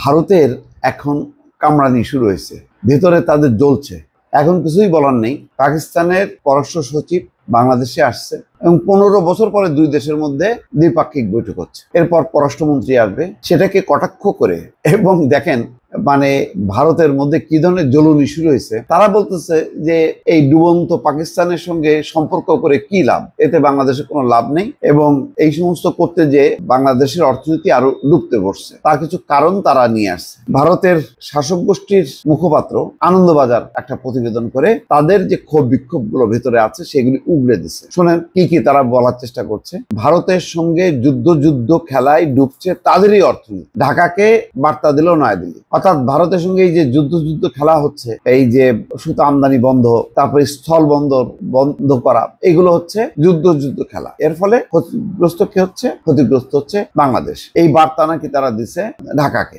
ভারতের এখন কামড়ানি শুরু হয়েছে, ভেতরে তাদের জ্বলছে। এখন কিছুই বলার নেই। পাকিস্তানের পররাষ্ট্র সচিব বাংলাদেশে আসছে এবং 15 বছর পরে দুই দেশের মধ্যে দ্বিপাক্ষিক বৈঠক হচ্ছে। এরপর পররাষ্ট্রমন্ত্রী আসবে, সেটাকে কটাক্ষ করে। এবং দেখেন ভারতের মধ্যে কি ধরনের জ্বলুনি শুরু হয়েছে। তারা বলতেছে যে এই ডুবন্ত পাকিস্তানের সঙ্গে সম্পর্ক করে কি লাভ, এতে বাংলাদেশের কোনো লাভ নেই এবং এই সমস্ত করতে যে বাংলাদেশের অর্থনীতি আরো ডুবতে বসছে, তার কিছু কারণ তারা নিয়ে আসছে। ভারতের শাসক গোষ্ঠীর মুখপাত্র আনন্দবাজার একটা প্রতিবেদন করে তাদের যে ক্ষোভ বিক্ষোভ গুলো ভেতরে আছে সেগুলি উগড়ে দিচ্ছে। শোনেন কি কি তারা বলার চেষ্টা করছে। ভারতের সঙ্গে যুদ্ধ খেলায় ডুবছে তাদেরই অর্থনীতি, ঢাকাকে বার্তা দিল নয়াদিল্লি। অর্থাৎ ভারতের সঙ্গে এই যে যুদ্ধ খেলা হচ্ছে, এই যে সুতা আমদানি বন্ধ, তারপরে স্থল বন্দর বন্ধ করা, এগুলো হচ্ছে যুদ্ধ খেলা। এর ফলে ক্ষতিগ্রস্ত কি হচ্ছে? ক্ষতিগ্রস্ত হচ্ছে বাংলাদেশ। এই বার্তা নাকি তারা দিচ্ছে ঢাকাকে।